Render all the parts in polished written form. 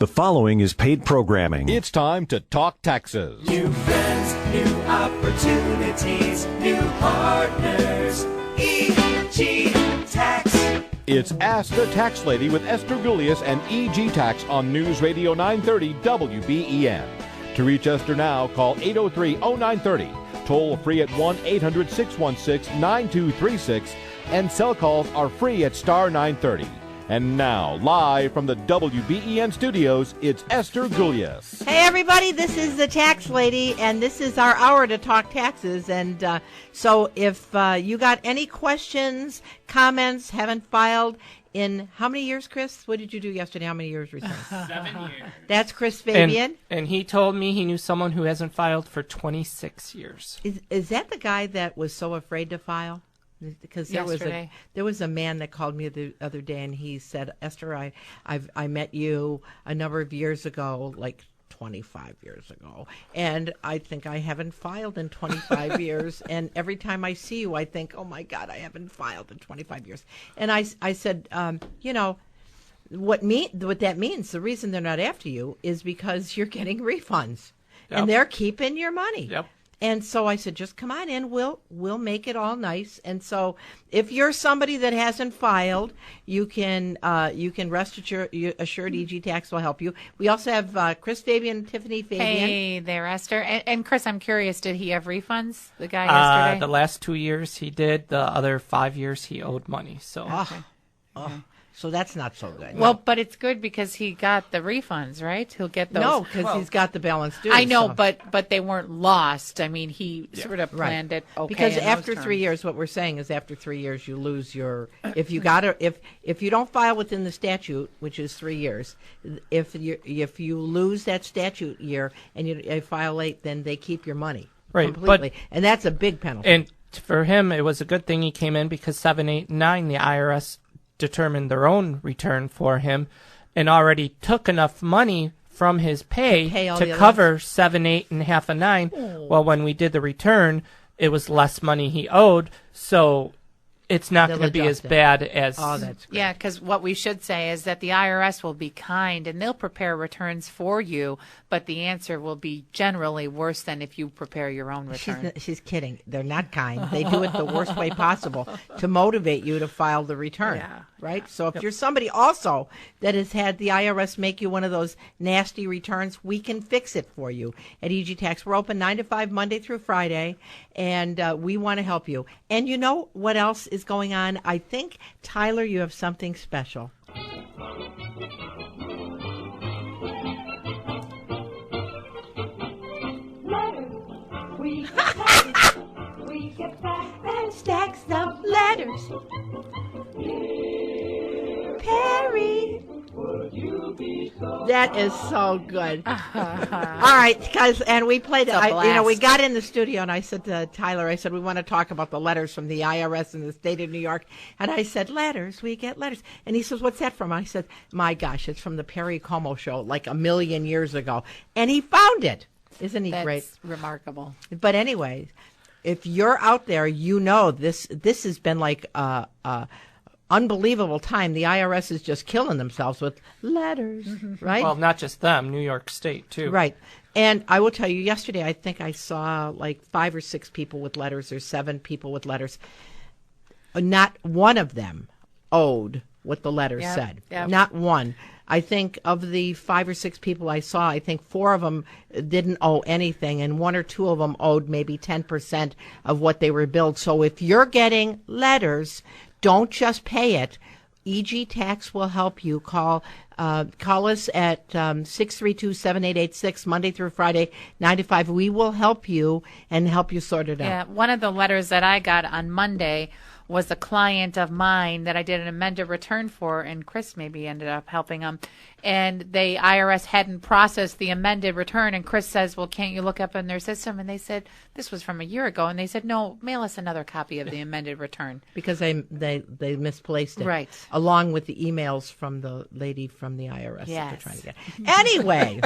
The following is paid programming. It's time to talk taxes. New friends, new opportunities, new partners. EG Tax. It's Ask the Tax Lady with Esther Gulius and EG Tax on News Radio 930 WBEN. To reach Esther now, call 803-0930. Toll free at 1-800-616-9236. And cell calls are free at star 930. And now, live from the WBEN studios, it's Esther Gulius. Hey, everybody, this is the Tax Lady, and this is our hour to talk taxes. And so if you got any questions, comments, haven't filed in how many years, Chris? What did you do yesterday? How many years recently? 7 years. That's Chris Fabian. And he told me he knew someone who hasn't filed for 26 years. Is that the guy that was so afraid to file? Because there was a man that called me the other day, and he said, Esther, I met you a number of years ago, like 25 years ago, and I think I haven't filed in 25 years, and every time I see you, I think, oh my God, I haven't filed in 25 years. And I said, you know, what that means, the reason they're not after you is because you're getting refunds, and they're keeping your money. Yep. And so I said, just come on in. We'll make it all nice. And so if you're somebody that hasn't filed, you can rest assured EG Tax will help you. We also have Chris Fabian and Tiffany Fabian. Hey there, Esther. And Chris, I'm curious, did he have refunds, the guy yesterday? The last 2 years he did. The other 5 years he owed money. So. So that's not so good. Well, but it's good because he got the refunds, right? He'll get those. No, because he's got the balance due. I know, so. but they weren't lost. I mean, he sort of planned it okay. Because after 3 years, what we're saying is after 3 years, you lose your. If you don't file within the statute, which is 3 years, if you lose that statute year and you file late, then they keep your money completely, and that's a big penalty. And for him, it was a good thing he came in because 7, 8, 9, the IRS determined their own return for him and already took enough money from his pay to cover 7, 8, and half a 9. Well, when we did the return, it was less money he owed, so it's not going to be as bad as... Oh, that's great. Yeah, because what we should say is that the IRS will be kind and they'll prepare returns for you, but the answer will be generally worse than if you prepare your own return. She's kidding. They're not kind. They do it the worst way possible to motivate you to file the return. Yeah. Right? So if you're somebody also that has had the IRS make you one of those nasty returns, we can fix it for you at EG Tax. We're open 9 to 5 Monday through Friday, and we want to help you. And you know what else is going on? I think, Tyler, you have something special. We get back and stacks of letters. Perry. That is so good. All right, guys, and we played it. We got in the studio, and I said to Tyler, we want to talk about the letters from the IRS in the state of New York. And I said, letters, we get letters. And he says, what's that from? I said, my gosh, it's from the Perry Como show, like 1,000,000 years ago. And he found it. Isn't he great? That's remarkable. But anyway, if you're out there, you know this has been like unbelievable time. The IRS is just killing themselves with letters, right? Well, not just them, New York State, too. Right. And I will tell you, yesterday I think I saw like 5 or 6 people with letters or 7 people with letters. Not one of them owed what the letter said. Yep. Not one. I think of the 5 or 6 people I saw, I think 4 of them didn't owe anything, and 1 or 2 of them owed maybe 10% of what they were billed. So if you're getting letters, don't just pay it. EG Tax will help you. Call us at 632-7886, Monday through Friday, 9 to 5. We will help you and help you sort it out. Yeah, one of the letters that I got on Monday was a client of mine that I did an amended return for, and Chris maybe ended up helping him. And the IRS hadn't processed the amended return, and Chris says, well, can't you look up in their system? And they said, this was from a year ago. And they said, no, mail us another copy of the amended return. Because they misplaced it. Right. Along with the emails from the lady from the IRS that they're trying to get. Anyway,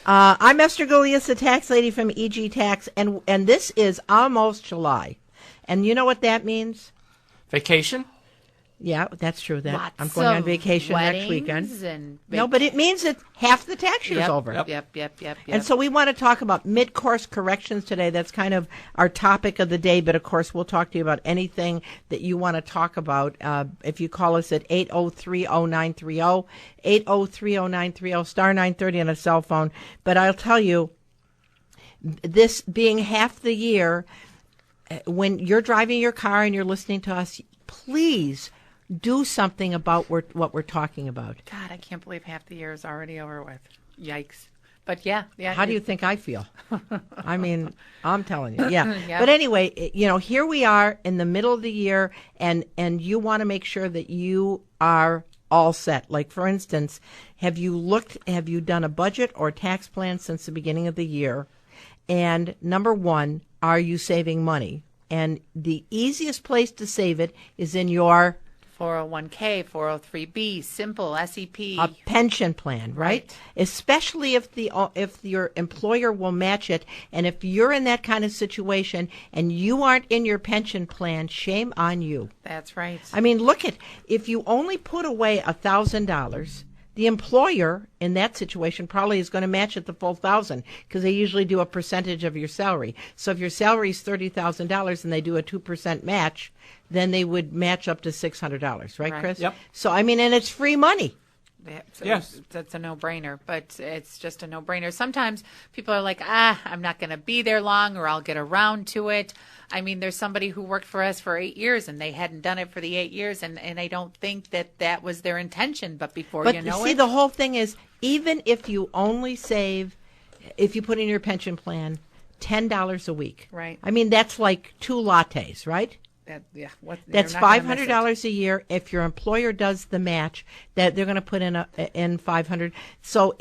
I'm Esther Gulius, the tax lady from EG Tax, and this is almost July. And you know what that means? Vacation? Yeah, that's true. That Lots I'm going on of vacation next weddings weekend. and No, but it means that half the tax year's over. Yep. And so we want to talk about mid-course corrections today. That's kind of our topic of the day. But, of course, we'll talk to you about anything that you want to talk about. If you call us at 803-0930, 803-0930, star 930 on a cell phone. But I'll tell you, this being half the year, when you're driving your car and you're listening to us, please do something about what we're talking about. God, I can't believe half the year is already over with. Yikes. But yeah. How do you think I feel? I mean, I'm telling you. Yeah. Yep. But anyway, here we are in the middle of the year, and you want to make sure that you are all set. Like, for instance, have you done a budget or tax plan since the beginning of the year? And number one, are you saving money? And the easiest place to save it is in your 401k, 403b, simple SEP, a pension plan, right? Especially if your employer will match it, and if you're in that kind of situation and you aren't in your pension plan, shame on you. That's right. I mean, look at if you only put away $1,000. The employer in that situation probably is going to match it the full $1,000 because they usually do a percentage of your salary. So if your salary is $30,000 and they do a 2% match, then they would match up to $600, right, Chris? Yep. So I mean, and it's free money. Yes. That's a no-brainer, but it's just a no-brainer. Sometimes people are like, I'm not going to be there long, or I'll get around to it. I mean, there's somebody who worked for us for 8 years, and they hadn't done it for the 8 years, and I don't think that was their intention. But before you know see, the whole thing is, even if you only save, if you put in your pension plan, $10 a week. Right. I mean, that's like 2 lattes, right? That's $500 a year. If your employer does the match, that they're going to put in $500. So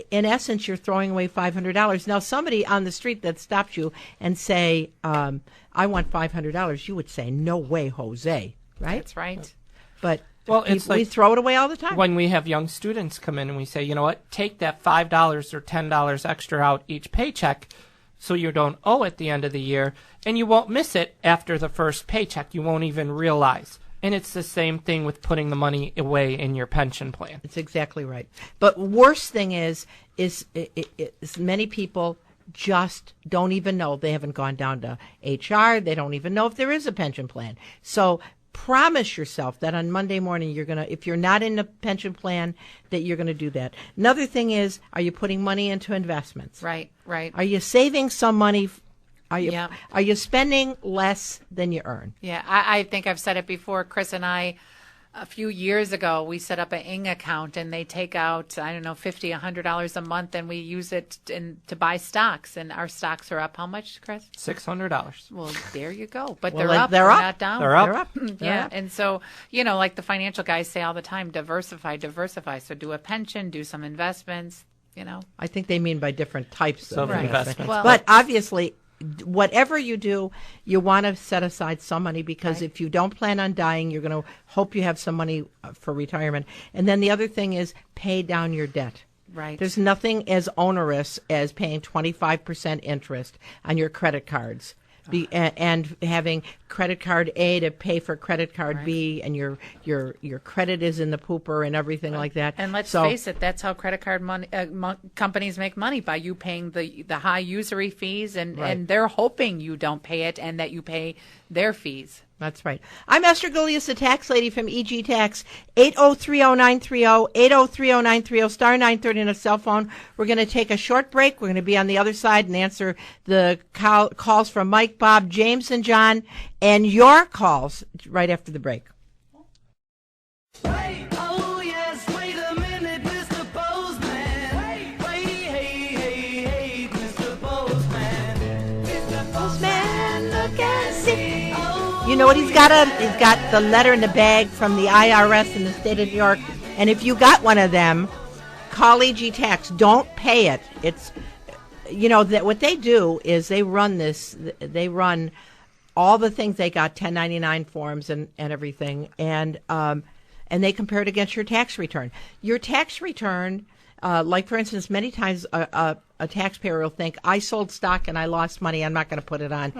in essence, you're throwing away $500. Now, somebody on the street that stopped you and say, "I want $500," you would say, "No way, Jose!" Right? That's right. But we throw it away all the time. When we have young students come in and we say, you know what, take that $5 or $10 extra out each paycheck, so you don't owe at the end of the year, and you won't miss it after the first paycheck. You won't even realize. And it's the same thing with putting the money away in your pension plan. It's exactly right. But worst thing is many people just don't even know. They haven't gone down to HR. They don't even know if there is a pension plan. So promise yourself that on Monday morning if you're not in a pension plan, that you're going to do that. Another thing is, are you putting money into investments? Right. Are you saving some money? Are you spending less than you earn? Yeah, I think I've said it before. Chris and I, a few years ago, we set up an Ing account, and they take out, I don't know, $50, $100 a month, and we use it to buy stocks. And our stocks are up how much, Chris? $600. Well, there you go. But Well, they're up. they're up. Not down. They're up. They're up. Yeah, They're up. and so, like the financial guys say all the time, diversify. So do a pension, do some investments, I think they mean by different types of investments. Well, but obviously, whatever you do, you want to set aside some money because if you don't plan on dying, you're going to hope you have some money for retirement. And then the other thing is pay down your debt. Right. There's nothing as onerous as paying 25% interest on your credit cards. And having credit card A to pay for credit card B, and your credit is in the pooper and everything like that. And let's face it, that's how credit card companies make money, by you paying the high usury fees, and they're hoping you don't pay it and that you pay their fees. That's right. I'm Esther Gulius, the tax lady from EG Tax, 8030930, 8030930, star 930 on a cell phone. We're going to take a short break. We're going to be on the other side and answer the calls from Mike, Bob, James, and John, and your calls right after the break. Wait, oh yes, wait a minute, Mr. Postman. Wait, hey, Mr. Postman. Mr. Postman, look and see. You know what he's got? He's got the letter in the bag from the IRS in the state of New York. And if you got one of them, call EG Tax. Don't pay it. It's, that what they do is they run all the things they got, 1099 forms and everything, and they compare it against your tax return. Your tax return, like for instance, many times a a taxpayer will think, I sold stock and I lost money, I'm not going to put it on.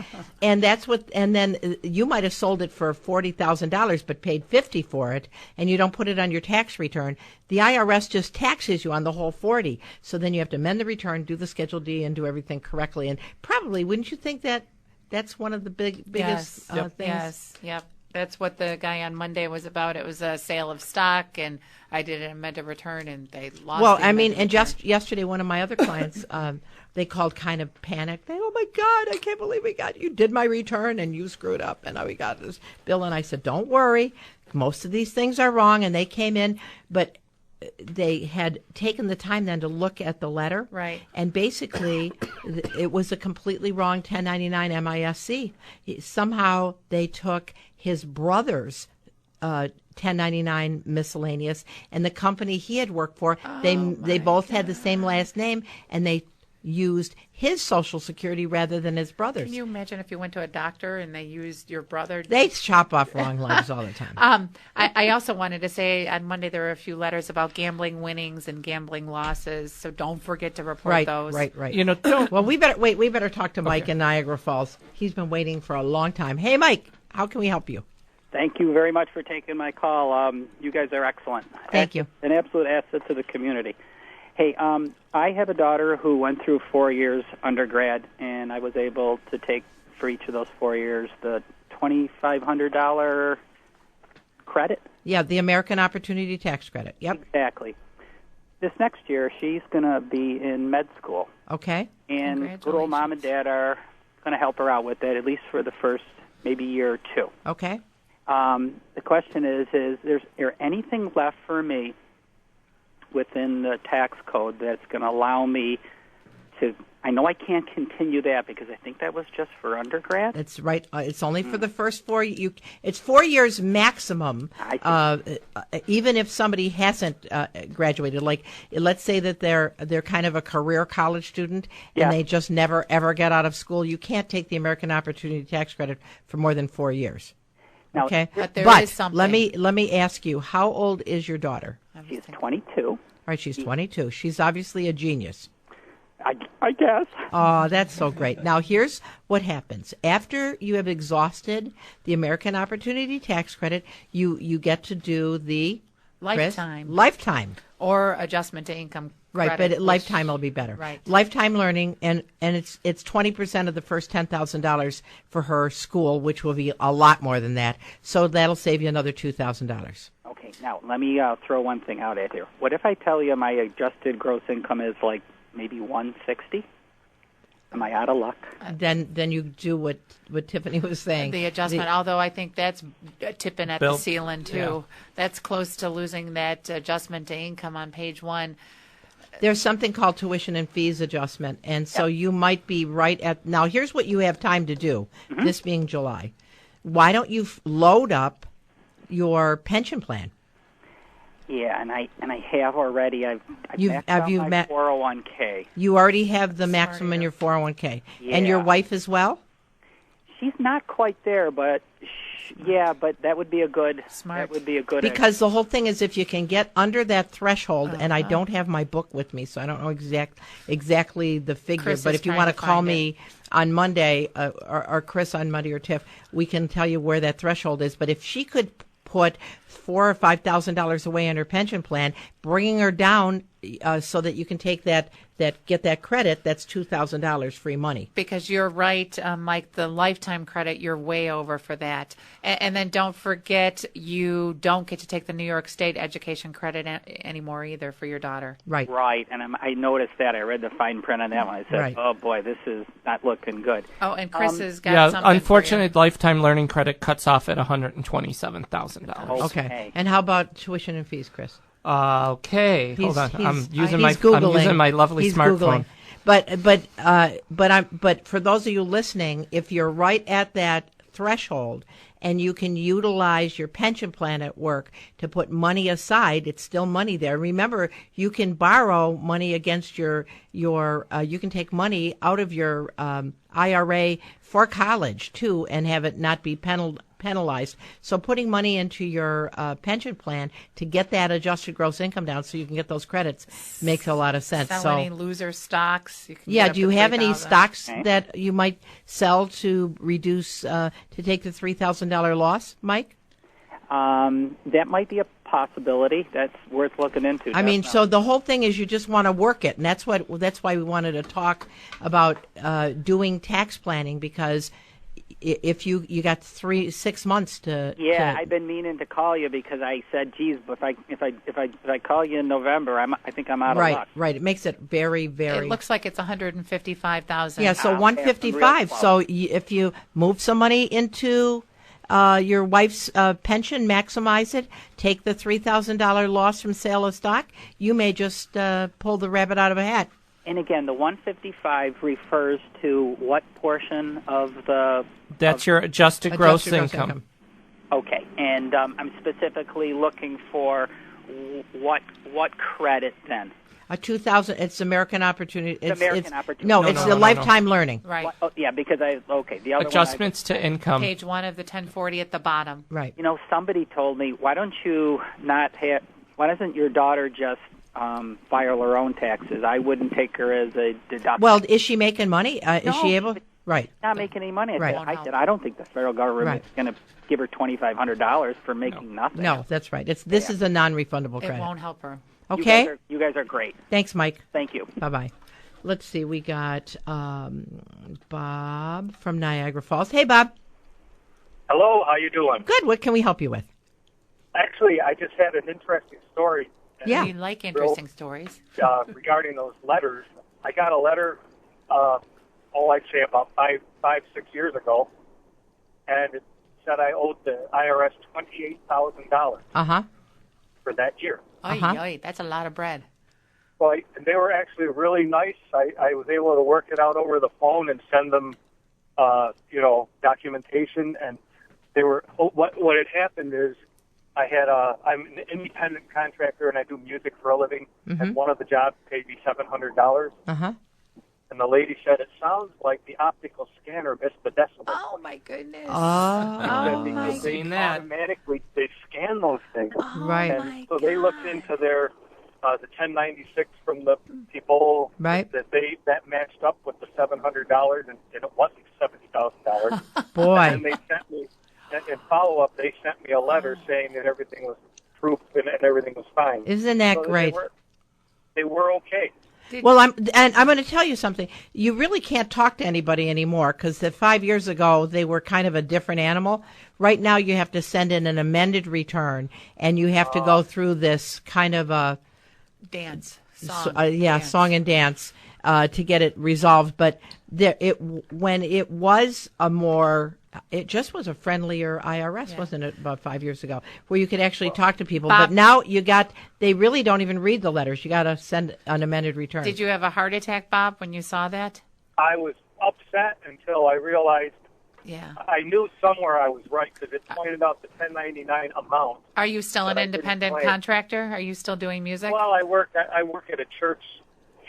And then you might have sold it for $40,000 but paid $50 for it, and you don't put it on your tax return. The IRS just taxes you on the whole $40. So then you have to amend the return, do the Schedule D, and do everything correctly. And probably, wouldn't you think that that's one of the biggest things? Yes, yep. That's what the guy on Monday was about. It was a sale of stock, and I did an amended return, and they lost. Well, the I mean, amended and return. just yesterday, one of my other clients, they called kind of panicked. Oh my God, I can't believe you did my return and you screwed up, and now we got this bill. And I said, don't worry, most of these things are wrong. And they came in, but they had taken the time then to look at the letter. Right. And basically, it was a completely wrong 1099 MISC. Somehow they took his brother's 1099 miscellaneous, and the company he had worked for, they both had the same last name, and they used his Social Security rather than his brother's. Can you imagine if you went to a doctor and they used your brother? They chop off wrong lives all the time. I also wanted to say on Monday there were a few letters about gambling winnings and gambling losses, so don't forget to report those. Right. You know, don't. Well, we better talk to Mike in Niagara Falls. He's been waiting for a long time. Hey, Mike, how can we help you? Thank you very much for taking my call. You guys are excellent. Thank you. An absolute asset to the community. Hey, I have a daughter who went through 4 years undergrad, and I was able to take for each of those 4 years the $2,500 credit. Yeah, the American Opportunity Tax Credit. Yep. Exactly. This next year, she's going to be in med school. Okay. And good old mom and dad are going to help her out with that, at least for the first maybe year or two. Okay. The question is there anything left for me within the tax code that's going to allow me to, I know I can't continue that because I think that was just for undergrad. That's right. It's only for the first 4 years. It's 4 years maximum, even if somebody hasn't graduated. Like, let's say that they're kind of a career college student and they just never, ever get out of school. You can't take the American Opportunity Tax Credit for more than 4 years. Now, okay, but there is something. Let me ask you, how old is your daughter? She's 22. All right, she's 22. She's obviously a genius. I guess. Oh, that's so great. Now, here's what happens. After you have exhausted the American Opportunity Tax Credit, you get to do the lifetime or adjustment to income. Right, credit, but lifetime will be better. Right. Lifetime learning, and it's 20% of the first $10,000 for her school, which will be a lot more than that. So that'll save you another $2,000. Okay, now let me throw one thing out at you. What if I tell you my adjusted gross income is like maybe 160? Am I out of luck? Then you do what Tiffany was saying. The adjustment, although I think that's tipping at Bill, the ceiling too. yeah. That's close to losing that adjustment to income on page 1. There's something called tuition and fees adjustment, and so you might be right at. Now, here's what you have time to do. This being July, why don't you load up your pension plan? Yeah, and I have already. I've maxed out my 401k. You already have the maximum in your 401k, and your wife as well. She's not quite there, but but that would be a good. Smart. That would be a good. Because the whole thing is, if you can get under that threshold, and I don't have my book with me, so I don't know exactly the figure. Chris but is if you trying want to to call find me on Monday, or Chris on Monday, or Tiff, we can tell you where that threshold is. But if she could put $4,000 or $5,000 away in her pension plan, bringing her down so that you can take get that credit, that's $2,000 free money. Because you're right, Mike, the lifetime credit, you're way over for that. And then don't forget, you don't get to take the New York State education credit anymore either for your daughter. Right. Right, and I noticed that. I read the fine print on that one. I said, oh, boy, this is not looking good. Oh, and Chris has got something unfortunately, lifetime learning credit cuts off at $127,000. Okay. And how about tuition and fees, Chris? Okay, hold on. I'm using Googling. my lovely smartphone. Googling. But for those of you listening, if you're right at that threshold and you can utilize your pension plan at work to put money aside, it's still money there. Remember, you can borrow money against your you can take money out of your IRA for college too and have it not be penalized. So putting money into your pension plan to get that adjusted gross income down so you can get those credits makes a lot of sense. Sell so any loser stocks. You can yeah, get up do you to have any 3,000. stocks Okay. that you might sell to reduce to take the $3,000 loss, Mike? That might be a possibility. That's worth looking into. I mean, so the whole thing is you just want to work it, and that's why we wanted to talk about doing tax planning, because if you got 6 months to Yeah, to, I've been meaning to call you because I said, "Geez, but if I call you in November, I think I'm out of luck." right. It makes it very, very. It looks like it's 155,000. yeah. So I'll have some real 155. close. So if you move some money into your wife's pension, maximize it, take the $3,000 loss from sale of stock, you may just pull the rabbit out of a hat. And again, the 155 refers to what portion of the? That's your adjusted gross income. Okay, and I'm specifically looking for what credit then? A 2,000. It's American Opportunity. American Opportunity. No, No, it's no, the no, lifetime learning. Right. Oh, yeah, because the other Adjustments to income. Page 1 of the 1040 at the bottom. Right. somebody told me, why doesn't your daughter just file her own taxes? I wouldn't take her as a deduction. Well, is she making money? Is No, she able? Right. not making any money. Right. I said, I don't think the federal government Right. is going to give her $2,500 for making nothing. No, that's right. This is a non-refundable It credit. won't help her. Okay. You guys are great. Thanks, Mike. Thank you. Bye-bye. Let's see. We got Bob from Niagara Falls. Hey, Bob. Hello, how you doing? Good. What can we help you with? Actually, I just had an interesting story. Yeah. We like interesting stories. Regarding those letters. I got a letter, I'd say about 6 years ago, and it said I owed the IRS $28,000 Uh-huh. for that year. Oy, that's a lot of bread. Well, they were actually really nice. I was able to work it out over the phone and send them, documentation. And they were what had happened is I'm an independent contractor and I do music for a living. Mm-hmm. And one of the jobs paid me $700. Uh-huh. And the lady said, "It sounds like the optical scanner missed the decimal." Oh, my goodness. Oh, Because they Seen that. automatically they scan those things. right. And so they looked into their the 1096 from the people Right. that matched up with the $700, and it wasn't $70,000. Boy. And they sent me in follow up. They sent me a letter saying that everything was proof and everything was fine. Isn't that So great? They were okay. Well, I'm going to tell you something. You really can't talk to anybody anymore because 5 years ago they were kind of a different animal. Right now you have to send in an amended return, and you have to go through this kind of a Dance. song and dance to get it resolved. But when it was it just was a friendlier IRS, wasn't it, about 5 years ago, where you could actually talk to people. Bob, but now they really don't even read the letters. You got to send an amended return. Did you have a heart attack, Bob, when you saw that? I was upset until I realized Yeah. I knew somewhere I was right because it pointed out the 1099 amount. Are you still an But I didn't independent claim. contractor? Are you still doing music? Well, I work at a church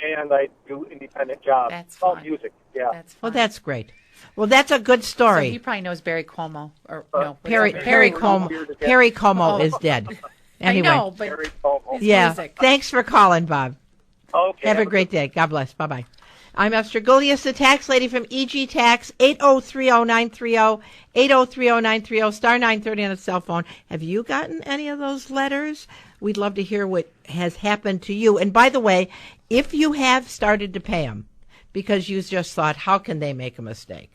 and I do independent jobs. That's It's all fine. music. Yeah. Well, fine. that's great. Well, that's a good So story. he probably knows Barry Cuomo. Or no, Perry Perry Como. Como. Perry Como is dead. Anyway, I know, but Very Como. yeah. music. Thanks for calling, Bob. Okay. Have a great day. God bless. Bye bye. I'm Esther Gulius, the tax lady from EG Tax, 8030930, 8030930, star 930 on a cell phone. Have you gotten any of those letters? We'd love to hear what has happened to you. And by the way, if you have started to pay them because you just thought, how can they make a mistake?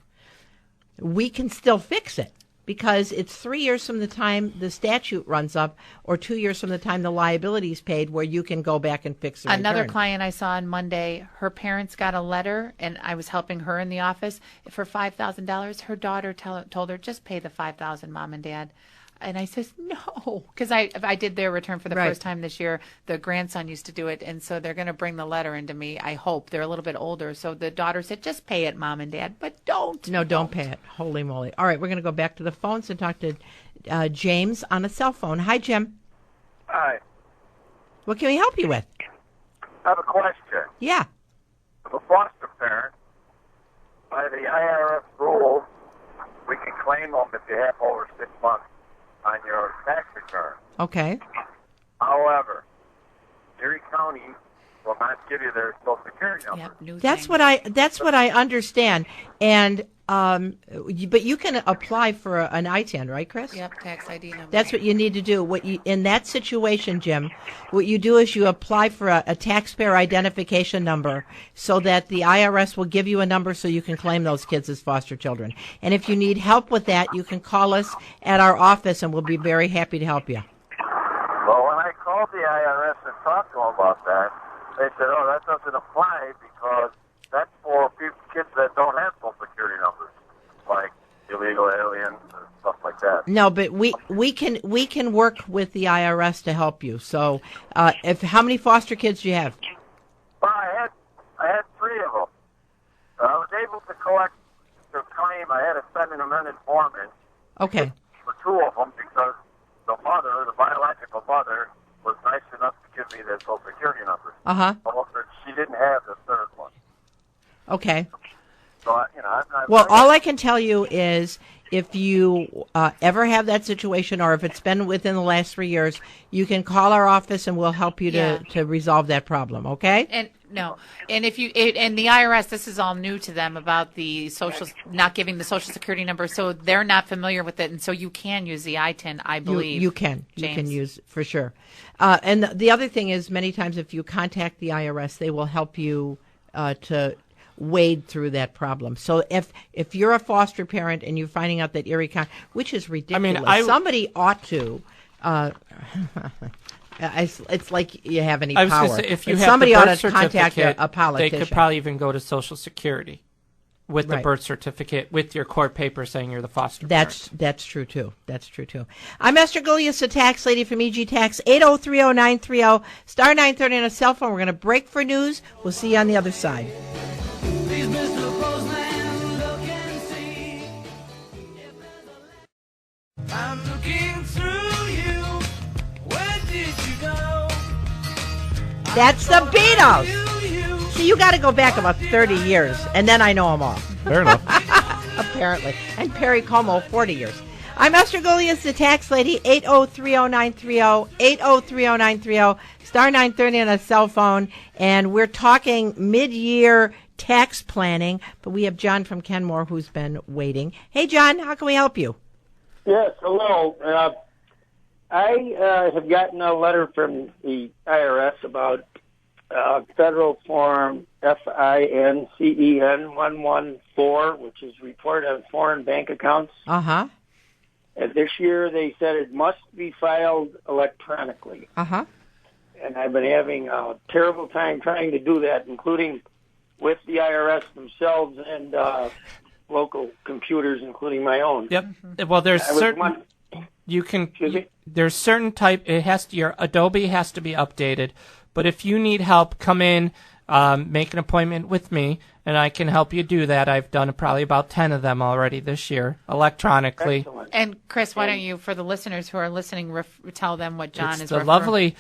We can still fix it because it's 3 years from the time the statute runs up or 2 years from the time the liability is paid where you can go back and fix the Another return. client I saw on Monday, her parents got a letter, and I was helping her in the office for $5,000. Her daughter told her, just pay the $5,000, Mom and Dad. And I says, no, because I did their return for the Right. first time this year. The grandson used to do it, and so they're going to bring the letter into me, I hope. They're a little bit older. So the daughter said, just pay it, Mom and Dad, but don't. No, don't pay it. Holy moly. All right, we're going to go back to the phones and talk to James on a cell phone. Hi, Jim. Hi. What can we help you with? I have a question. Yeah. I'm a foster parent. By the IRS rules, we can claim them if you have over 6 months on your tax return. Okay. However, Erie County will not give you their Social Security number. That's what I understand. And but you can apply for an ITIN, right, Chris? Yep, tax ID number. That's what you need to do. In that situation, Jim, what you do is you apply for a taxpayer identification number so that the IRS will give you a number so you can claim those kids as foster children. And if you need help with that, you can call us at our office, and we'll be very happy to help you. Well, when I called the IRS and talked to them about that, they said, "Oh, that doesn't apply because that's for kids that don't have Social Security numbers, like illegal aliens and stuff like that." No, but we can work with the IRS to help you. So, how many foster kids do you have? Well, I had 3 of them. I was able to collect the claim. I had to send an amended form in. Okay. For 2 of them because the biological mother, was nice enough to give me their Social Security number. But she didn't have the 3rd one. Okay. So, well, all I can tell you is if you ever have that situation, or if it's been within the last 3 years, you can call our office and we'll help you to resolve that problem. Okay? And if and the IRS, this is all new to them about the not giving the Social Security number, so they're not familiar with it, and so you can use the ITIN, I believe. You can. James. You can use for sure. And the other thing is, many times if you contact the IRS, they will help you to wade through that problem. So if you're a foster parent and you're finding out that Erie County, which is ridiculous, somebody ought to. It's like you have any power. I was going to say, if you have somebody the ought birth to contact certificate, a politician. they could probably even go to Social Security with the birth certificate, with your court paper saying you're the foster parent. That's true too. That's true too. I'm Esther Gulius, the tax lady from EG Tax, 8030930 star 930 on a cell phone. We're going to break for news. We'll see you on the other side. Please, Mr. Postman, look and see if there's a I'm looking through you. Where did you go? That's the Beatles. See, you got to go back about 30 years, and then I know them all. Fair enough. Apparently. And Perry Como, 40 years. I'm Esther Gulius, the tax lady, 8030930, 8030930, star 930 on a cell phone, and we're talking mid-year tax planning, but we have John from Kenmore who's been waiting. Hey, John, how can we help you? Yes, hello. I have gotten a letter from the IRS about Federal Form FINCEN 114, which is Report on Foreign Bank Accounts. Uh-huh. And this year they said it must be filed electronically. Uh-huh. And I've been having a terrible time trying to do that, including with the IRS themselves and local computers, including my own. Yep. Well, there's certain there's certain type. Your Adobe has to be updated. But if you need help, come in, make an appointment with me, and I can help you do that. I've done probably about 10 of them already this year, electronically. Excellent. And Chris, why don't you, for the listeners who are listening, tell them what John is referring to? Lovely,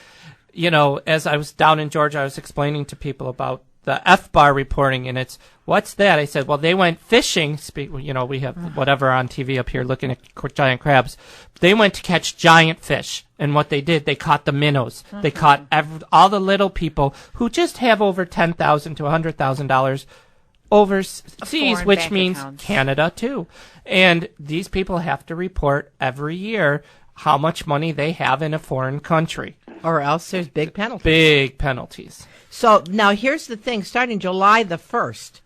as I was down in Georgia, I was explaining to people about the FBAR reporting, and it's, what's that? I said, well, they went fishing. We have whatever on TV up here looking at giant crabs. They went to catch giant fish, and what they did, they caught the minnows. Mm-hmm. They caught all the little people who just have over $10,000 to $100,000 overseas, which means accounts. Canada too. And these people have to report every year how much money they have in a foreign country. Or else there's big penalties. Big penalties. So now here's the thing. Starting July the 1st,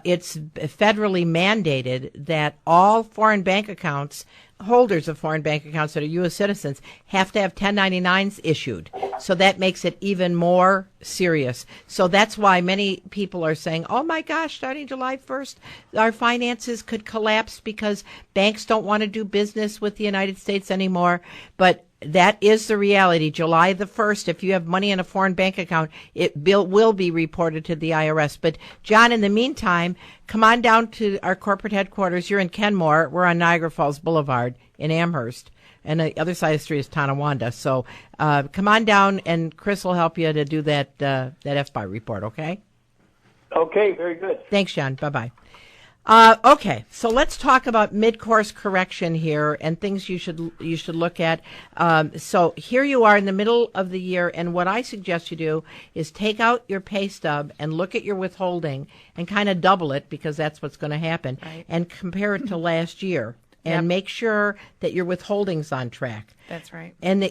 it's federally mandated that all foreign bank accounts, holders of foreign bank accounts that are U.S. citizens, have to have 1099s issued. So that makes it even more serious. So that's why many people are saying, oh, my gosh, starting July 1st, our finances could collapse because banks don't want to do business with the United States anymore. But that is the reality. July the 1st, if you have money in a foreign bank account, it will be reported to the IRS. But, John, in the meantime, come on down to our corporate headquarters. You're in Kenmore. We're on Niagara Falls Boulevard in Amherst. And the other side of the street is Tonawanda. So come on down, and Chris will help you to do that FBAR report, okay? Okay, very good. Thanks, John. Bye-bye. Okay, so let's talk about mid-course correction here and things you should look at. So here you are in the middle of the year, and what I suggest you do is take out your pay stub and look at your withholding and kind of double it, because that's what's going to happen, and compare it to last year and make sure that your withholding's on track. That's right. And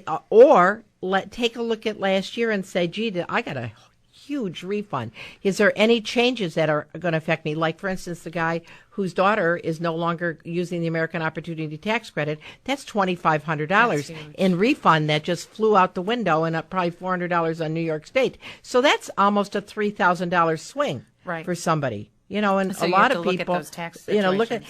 take a look at last year and say, gee, I got a huge refund. Is there any changes that are going to affect me? Like, for instance, the guy whose daughter is no longer using the American Opportunity Tax Credit, that's $2,500 in refund that just flew out the window, and probably $400 on New York State. So that's almost a $3,000 swing for somebody. You know, and so a lot of people, look at those tax look at,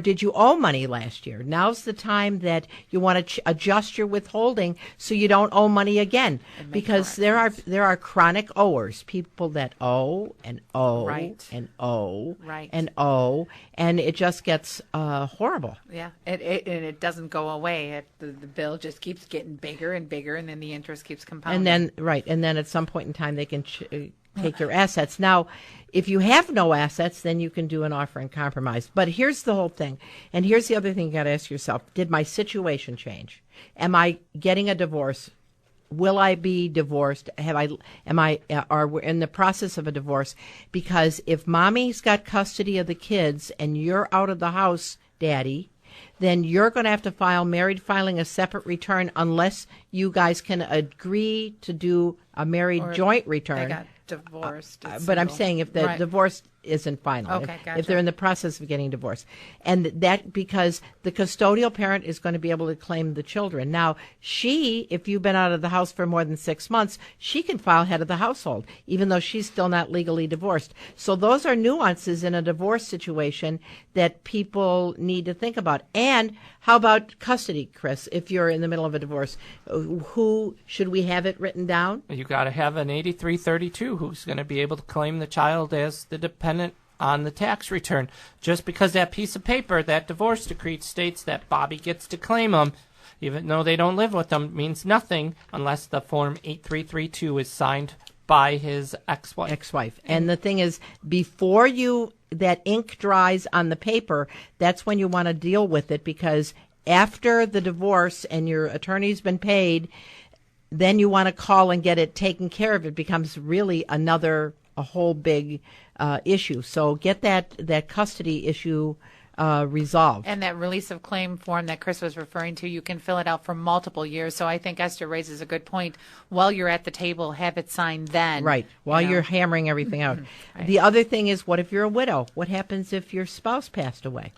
did you owe money last year? Now's the time that you want to adjust your withholding so you don't owe money again, because there are chronic owers, people that owe and owe and owe and owe, and it just gets horrible. Yeah, it doesn't go away. The bill just keeps getting bigger and bigger, and then the interest keeps compounding. And then at some point in time they can take your assets. Now, if you have no assets, then you can do an offer in compromise. But here's the whole thing, and here's the other thing you got to ask yourself: did my situation change? Am I getting a divorce? Will I be divorced? Are we in the process of a divorce? Because if mommy's got custody of the kids and you're out of the house, daddy, then you're going to have to file married filing a separate return unless you guys can agree to do a married joint return. They got divorced. But I'm saying if the divorce isn't final, okay, if they're in the process of getting divorced, and that because the custodial parent is going to be able to claim the children. Now, if you've been out of the house for more than 6 months, she can file head of the household, even though she's still not legally divorced. So those are nuances in a divorce situation that people need to think about. And how about custody, Chris? If you're in the middle of a divorce, who should we have it written down? You got to have an 8332 who's going to be able to claim the child as the dependent on the tax return. Just because that piece of paper, that divorce decree states that Bobby gets to claim them, even though they don't live with them, means nothing unless the form 8332 is signed by his ex-wife. And the thing is, before that ink dries on the paper, that's when you want to deal with it, because after the divorce and your attorney's been paid, then you want to call and get it taken care of. It becomes really a whole big issue. So get that custody issue resolved. And that release of claim form that Chris was referring to, you can fill it out for multiple years. So I think Esther raises a good point. While you're at the table, have it signed then. Right, while you're hammering everything out. Right. The other thing is, what if you're a widow? What happens if your spouse passed away?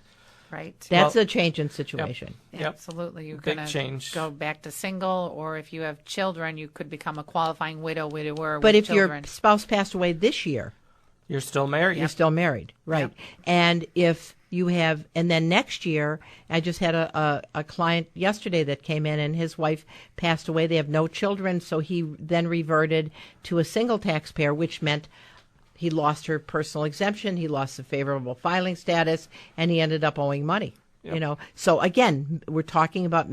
Right. That's a change in situation. Yep. Absolutely. You're Big going change. to go back to single, or if you have children, you could become a qualifying widower. But if children. your spouse passed away this year, you're still married. You're still married, right? Yep. And if you have, and then next year, I just had a client yesterday that came in, and his wife passed away. They have no children, so he then reverted to a single taxpayer, which meant he lost her personal exemption, he lost the favorable filing status, and he ended up owing money. Yep. So again, we're talking about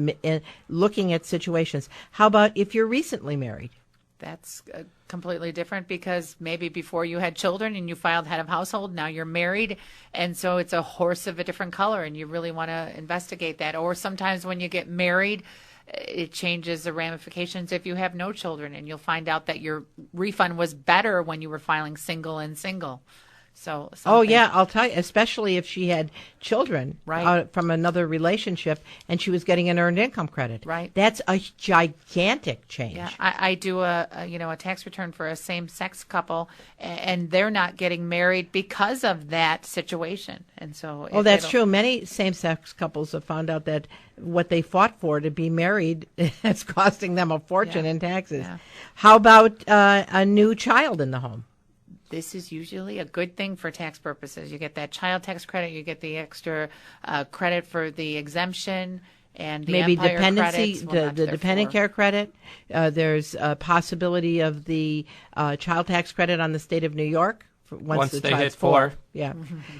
looking at situations. How about if you're recently married? That's completely different, because maybe before you had children and you filed head of household, now you're married, and so it's a horse of a different color, and you really want to investigate that. Or sometimes when you get married, it changes the ramifications if you have no children, and you'll find out that your refund was better when you were filing single and single. So, I'll tell you, especially if she had children from another relationship and she was getting an earned income credit. Right. That's a gigantic change. Yeah, I do a tax return for a same-sex couple, and they're not getting married because of that situation. And so, that's true. Many same-sex couples have found out that what they fought for to be married is costing them a fortune in taxes. Yeah. How about a new child in the home? This is usually a good thing for tax purposes. You get that child tax credit, you get the extra credit for the exemption, and the maybe Empire dependency, credits the dependent care credit. There's a possibility of the child tax credit on the state of New York once the they child's hit 4. Yeah.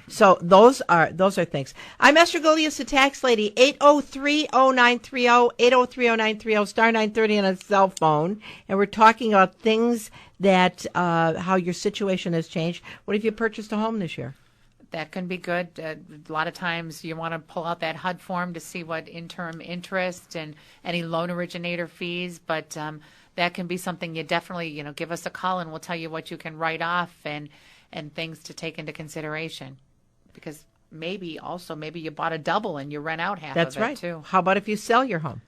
So those are things. I'm Esther Gulias, the tax lady. 803-0930, 803-0930, star 930 on a cell phone, and we're talking about things that how your situation has changed. What have you purchased a home this year? That can be good. A lot of times you want to pull out that HUD form to see what interim interest and any loan originator fees, but that can be something you definitely, give us a call and we'll tell you what you can write off and things to take into consideration. Because maybe you bought a double and you rent out half That's of it right. too. How about if you sell your home?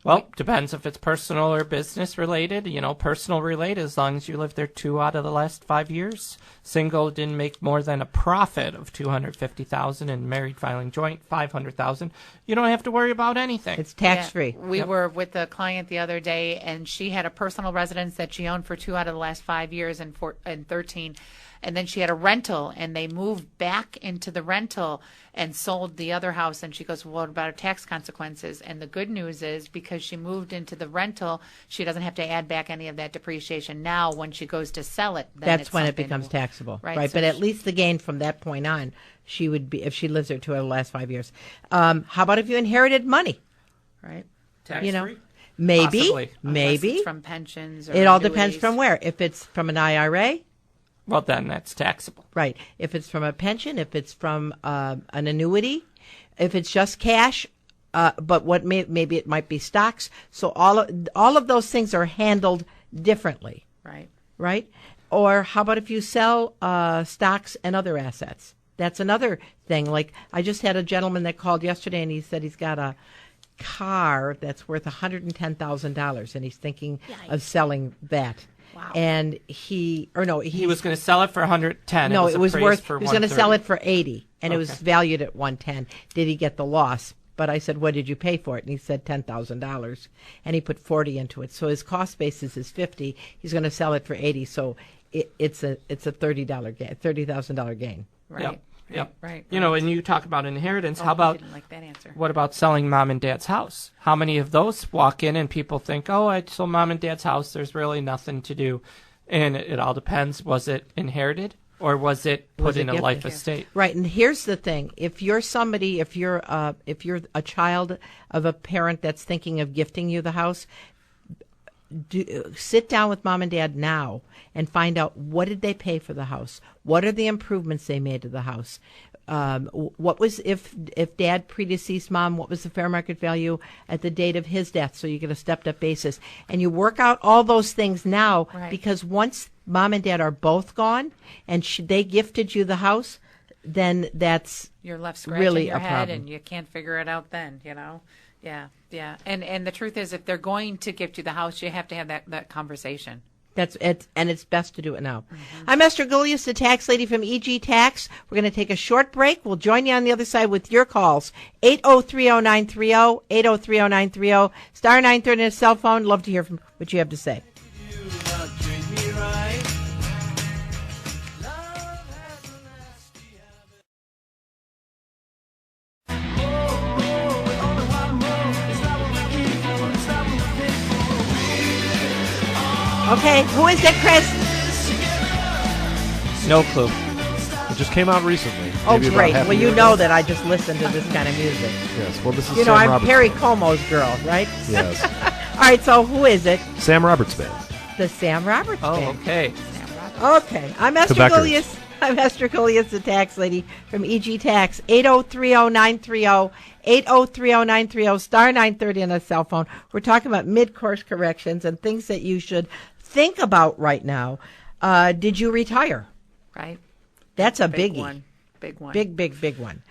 Well, depends if it's personal or business related. Personal related, as long as you lived there 2 out of the last 5 years. Single didn't make more than a profit of $250,000, and married filing joint $500,000. You don't have to worry about anything. It's tax free. Yeah. We were with a client the other day, and she had a personal residence that she owned for 2 out of the last 5 years and 13. And then she had a rental, and they moved back into the rental and sold the other house. And she goes, well, what about her tax consequences? And the good news is, because she moved into the rental, she doesn't have to add back any of that depreciation. Now, when she goes to sell it, then that's when it becomes taxable. Right. So but at least the gain from that point on, she would be, if she lives there 2 out of the last 5 years. How about if you inherited money? Right. Tax-free? Maybe. Possibly. Unless it's from pensions or it all annuities. depends from where. If it's from an IRA. Well, then that's taxable. Right. If it's from a pension, if it's from an annuity, if it's just cash, but maybe it might be stocks. So all of those things are handled differently. Right. Right. Or how about if you sell stocks and other assets? That's another thing. Like I just had a gentleman that called yesterday, and he said he's got a car that's worth $110,000, and he's thinking of selling that. Wow. And he was going to sell it for 110. No, it was worth. For he was going to sell it for 80, and it was Okay. valued at 110. Did he get the loss? But I said, what did you pay for it? And he said $10,000, and he put 40 into it. So his cost basis is 50. He's going to sell it for 80. So it's a $30 gain, $30,000 gain. Right. Yep. Right. And you talk about inheritance. Oh, How I about didn't like that answer. what about selling mom and dad's house? How many of those walk in and people think, oh, I sold mom and dad's house. There's really nothing to do. And it all depends. Was it inherited or was it put in a life estate? Right. And here's the thing: if you're a child of a parent that's thinking of gifting you the house, sit down with mom and dad now and find out what did they pay for the house. What are the improvements they made to the house? What was if dad predeceased mom? What was the fair market value at the date of his death? So you get a stepped up basis, and you work out all those things now. Right. Because once mom and dad are both gone, and they gifted you the house, then that's you're left scratching really your a head, problem. and you can't figure it out. Then yeah. And the truth is, if they're going to gift you the house, you have to have that conversation. That's it, and it's best to do it now. I'm Esther Gulius, the tax lady from EG Tax. We're going to take a short break. We'll join you on the other side with your calls. 8030930, 8030930, star 930 on a cell phone. Love to hear from what you have to say. Okay, who is it, Chris? No clue. It just came out recently. Oh, maybe about great. half a Well, year you know ago. that I just listen to this kind of music. Yes. Well, this is You know, Sam I'm Roberts. Perry Como's girl, right? Yes. All right, so who is it? Sam Roberts Band. The Sam Roberts Oh, Band. okay. Okay. I'm Esther Quebecers. Gulius. I'm Esther Gulius, the tax lady from EG Tax. 8030930, 8030930, star 930 on a cell phone. We're talking about mid-course corrections and things that you should think about right now. Did you retire? Right. That's a Big biggie. one. Big one. Big one.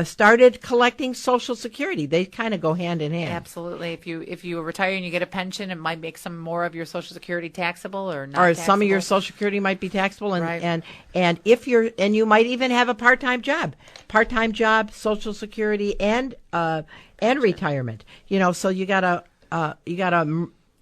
Started collecting Social Security. They kind of go hand in hand. Absolutely. If you retire and you get a pension, it might make some more of your Social Security taxable or not. Or some of your taxable. Social Security might be taxable, and Right. and if you might even have a part-time job, Social Security and retirement. So you gotta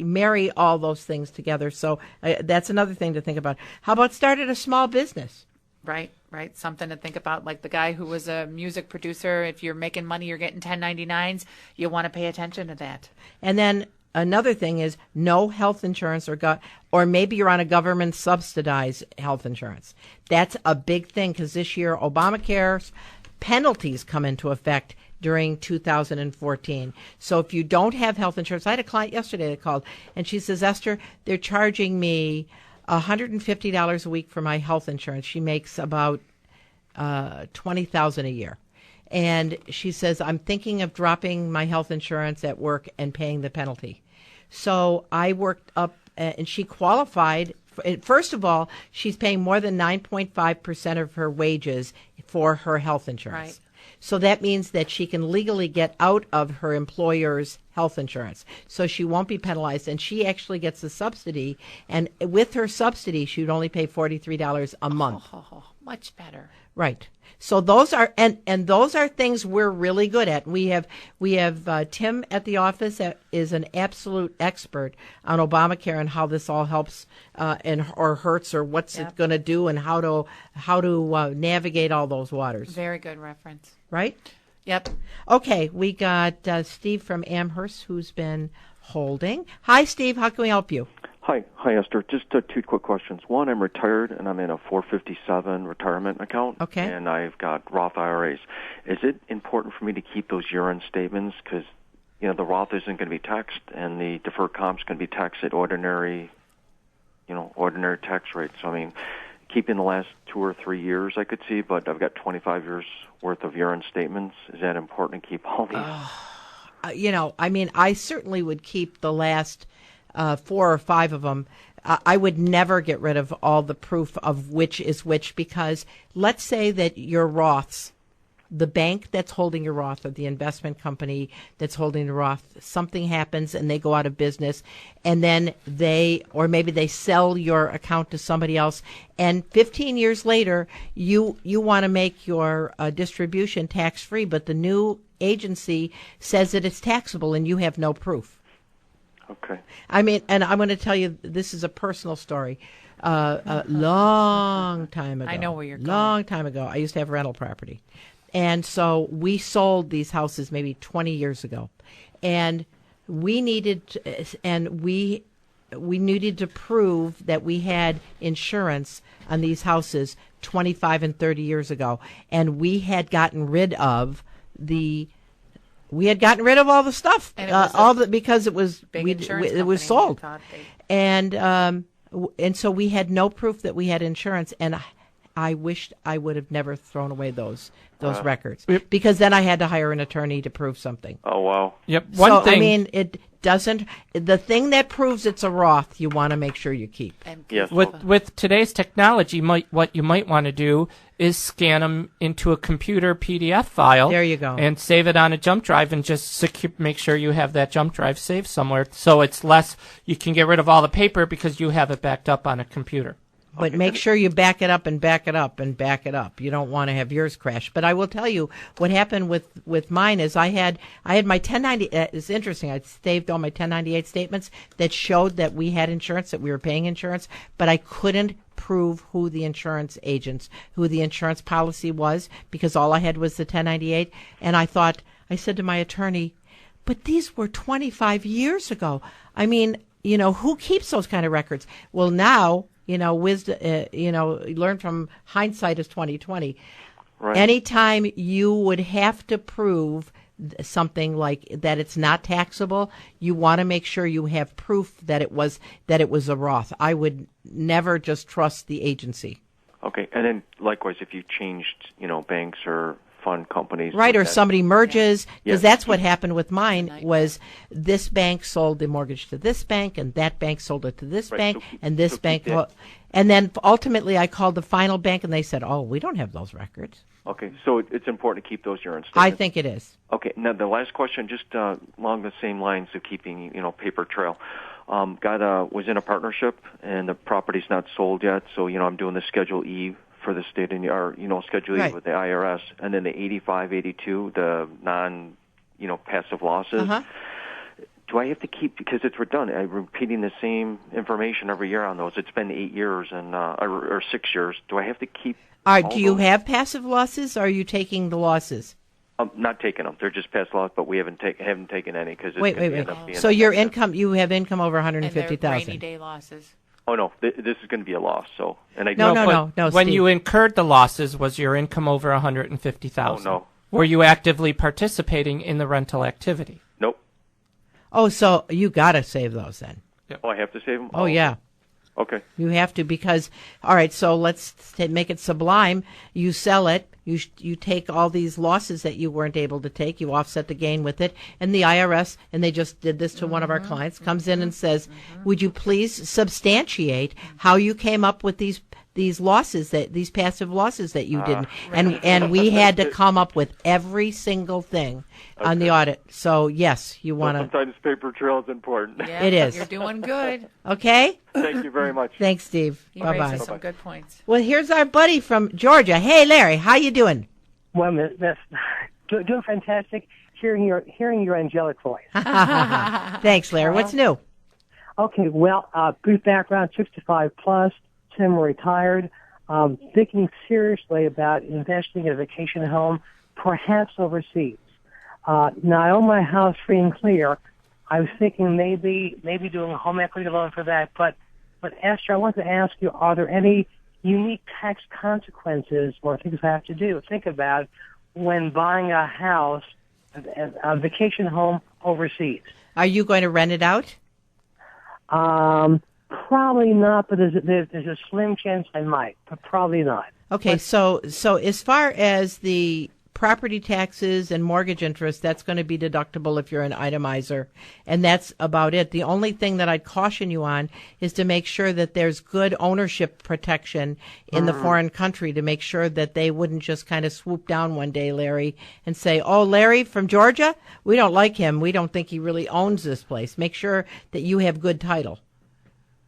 marry all those things together. So that's another thing to think about. How about starting a small business? Right. Something to think about, like the guy who was a music producer. If you're making money, you're getting 1099s. You want to pay attention to that. And then another thing is no health insurance or maybe you're on a government subsidized health insurance. That's a big thing because this year Obamacare's penalties come into effect during 2014. So if you don't have health insurance, I had a client yesterday that called and she says, Esther, they're charging me $150 a week for my health insurance. She makes about $20,000 a year. And she says, I'm thinking of dropping my health insurance at work and paying the penalty. So I worked up, and she qualified. First of all, she's paying more than 9.5% of her wages for her health insurance. Right. So that means that she can legally get out of her employer's health insurance. So she won't be penalized, and she actually gets a subsidy. And with her subsidy, she would only pay $43 a month. Oh, much better. Right. So those are and those are things we're really good at. We have Tim at the office that is an absolute expert on Obamacare and how this all helps or hurts or what's it going to do and how to navigate all those waters. Very good reference. Right? Yep. Okay, we got Steve from Amherst who's been holding. Hi, Steve. How can we help you? Hi, Esther. Just two quick questions. One, I'm retired, and I'm in a 457 retirement account. Okay. And I've got Roth IRAs. Is it important for me to keep those year-end statements? Because, the Roth isn't going to be taxed, and the deferred comp's going to be taxed at ordinary tax rates. So, keeping the last 2 or 3 years I could see, but I've got 25 years worth of year-end statements. Is that important to keep all these? I certainly would keep the last 4 or 5 of them. I would never get rid of all the proof of which is which, because let's say that your Roths, the bank that's holding your Roth or the investment company that's holding the Roth, something happens and they go out of business, and then maybe they sell your account to somebody else, and 15 years later you want to make your distribution tax-free, but the new agency says that it's taxable and you have no proof. Okay. And I'm going to tell you, this is a personal story. A long time ago. I know where you're going. Long time ago, I used to have rental property. And so we sold these houses maybe 20 years ago. And we needed to prove that we had insurance on these houses 25 and 30 years ago. And we had gotten rid of all the stuff, because it was it was sold, and so we had no proof that we had insurance, and I wished I would have never thrown away those records, because then I had to hire an attorney to prove something. Oh wow! Yep. It doesn't. The thing that proves it's a Roth, you want to make sure you keep. Yes. With today's technology, what you might want to do is scan them into a computer PDF file. There you go. And save it on a jump drive, and just make sure you have that jump drive saved somewhere, so it's less. You can get rid of all the paper because you have it backed up on a computer. But make sure you back it up and back it up and back it up. You don't want to have yours crash. But I will tell you what happened with mine is I had my 1090. It's interesting. I saved all my 1098 statements that showed that we had insurance, that we were paying insurance, but I couldn't prove who the insurance policy was, because all I had was the 1098. And I said to my attorney, but these were 25 years ago. Who keeps those kind of records? Well, now, wisdom, learn from hindsight is 20/20. Right. Anytime you would have to prove something like that it's not taxable, you want to make sure you have proof that it was a Roth. I would never just trust the agency. Okay, and then likewise, if you changed, banks or fund companies, right, or somebody merges, because that's what happened with mine. Was this bank sold the mortgage to this bank, and that bank sold it to this bank, and this bank, and then ultimately I called the final bank, and they said, "Oh, we don't have those records." Okay, so it's important to keep those year-end statements. I think it is. Okay, now the last question, just along the same lines of keeping, paper trail. Was in a partnership, and the property's not sold yet, so I'm doing the Schedule E for the state, Schedule E with the IRS, and then the 8582, the passive losses. Uh-huh. Do I have to keep, because it's redundant, I'm repeating the same information every year on those? It's been 8 years or 6 years. Do I have to keep? Do you have passive losses, or are you taking the losses? I'm not taking them. They're just past loss, but we haven't taken any because wait. So your income, you have income over $150,000. Rainy day losses. Oh no, this is going to be a loss. So, and I no. When Steve. you incurred the losses, was your income over $150,000? Oh no. Were you actively participating in the rental activity? Nope. Oh, so you got to save those then. Oh, I have to save them. Oh yeah. Okay. You have to because, all right, so let's make it sublime. You sell it. You take all these losses that you weren't able to take. You offset the gain with it. And the IRS, and they just did this to one of our clients, comes in and says, would you please substantiate how you came up with these losses, these passive losses that you didn't. And we had to come up with every single thing on the audit. So, yes, you want to. Sometimes paper trail is important. Yeah, it is. You're doing good. Okay? Thank you very much. Thanks, Steve. You Bye-bye. raised some good points. Well, here's our buddy from Georgia. Hey, Larry, how you doing? Well, Miss, doing fantastic. Hearing your angelic voice. Thanks, Larry. What's new? Okay, well, brief background: 65 plus, semi-retired. Thinking seriously about investing in a vacation home, perhaps overseas. Now, I own my house free and clear. I was thinking maybe doing a home equity loan for that. But Esther, I want to ask you: are there any unique tax consequences or things I have to think about when buying a house, a vacation home overseas? Are you going to rent it out? Probably not, but there's a slim chance I might, but probably not. Okay, so as far as the property taxes and mortgage interest, that's going to be deductible if you're an itemizer, and that's about it. The only thing that I'd caution you on is to make sure that there's good ownership protection in the foreign country to make sure that they wouldn't just kind of swoop down one day, Larry, and say, oh, Larry from Georgia, we don't like him. We don't think he really owns this place. Make sure that you have good title.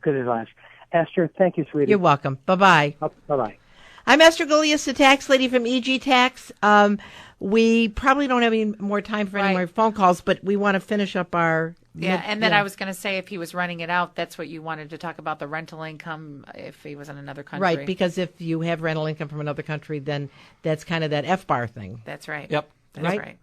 Good advice. Esther, thank you, sweetie. You're welcome. Bye-bye. Bye-bye. I'm Esther Gulius, the tax lady from EG Tax. We probably don't have any more time for any more phone calls, but we want to finish up our... And then I was going to say, if he was renting it out, that's what you wanted to talk about, the rental income if he was in another country. Right, because if you have rental income from another country, then that's kind of that FBAR thing. That's right. Yep. That's right.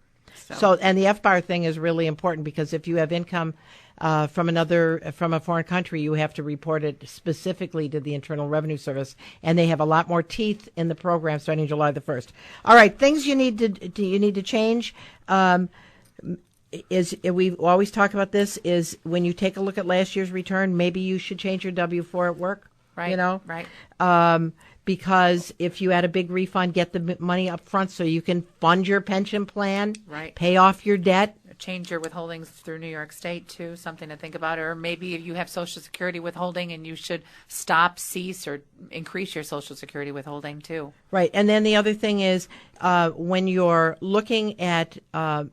So, and the FBAR thing is really important because if you have income from a foreign country, you have to report it specifically to the Internal Revenue Service, and they have a lot more teeth in the program starting July the 1st. All right, things you need to change. Is we always talk about this is when you take a look at last year's return, maybe you should change your W-4 at work. Right. You know. Right. Because if you had a big refund, get the money up front so you can fund your pension plan, right. Pay off your debt. Change your withholdings through New York State, too, something to think about. Or maybe if you have Social Security withholding and you should stop, cease, or increase your Social Security withholding, too. Right. And then the other thing is when you're looking at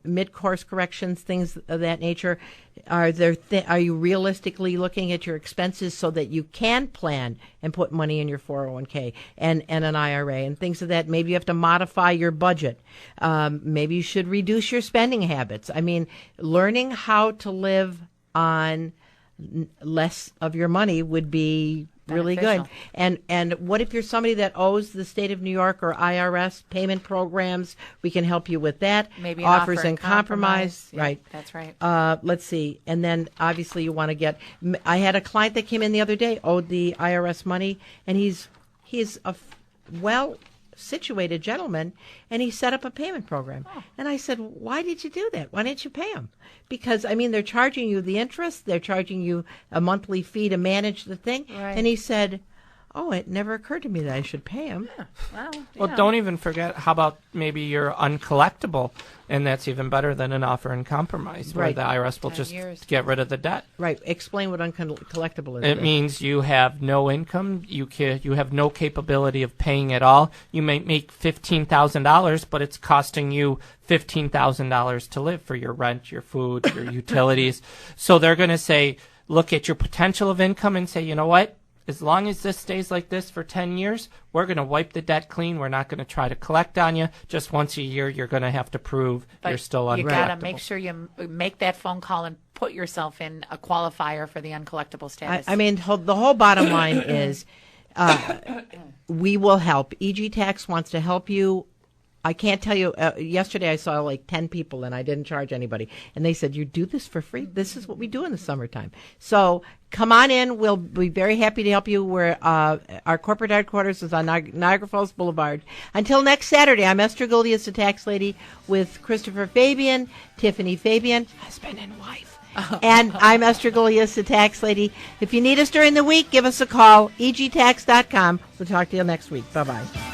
mid-course corrections, things of that nature, are you realistically looking at your expenses so that you can plan and put money in your 401k and an IRA and things of that? Maybe you have to modify your budget. Maybe you should reduce your spending habits. I mean, learning how to live on less of your money would be really good. And what if you're somebody that owes the state of New York or IRS payment programs? We can help you with that. Maybe offers and compromise. Yeah, right. That's right. Let's see. And then obviously you want to get. I had a client that came in the other day, owed the IRS money, and he's a well-situated gentleman, and he set up a payment program. Oh. And I said, why did you do that? Why didn't you pay him? Because, I mean, they're charging you the interest. They're charging you a monthly fee to manage the thing. Right. And he said, oh, it never occurred to me that I should pay him. Yeah. Well, don't even forget, how about maybe you're uncollectible, and that's even better than an offer in compromise, where the IRS will just get rid of the debt. Right. Explain what uncollectible is. It means you have no income, you have no capability of paying at all. You may make $15,000, but it's costing you $15,000 to live for your rent, your food, your utilities. So they're going to say, look at your potential of income and say, you know what? As long as this stays like this for 10 years, we're going to wipe the debt clean. We're not going to try to collect on you. Just once a year, you're going to have to prove you're still uncollectible. You got to make sure you make that phone call and put yourself in a qualifier for the uncollectible status. I mean, the whole bottom line is we will help. EG Tax wants to help you I can't tell you. Yesterday I saw like 10 people and I didn't charge anybody. And they said, you do this for free? This is what we do in the summertime. So come on in. We'll be very happy to help you. Our corporate headquarters is on Niagara Falls Boulevard. Until next Saturday, I'm Esther Guldias, the tax lady, with Christopher Fabian, Tiffany Fabian, husband and wife. And I'm Esther Guldias, the tax lady. If you need us during the week, give us a call, egtax.com. We'll talk to you next week. Bye-bye.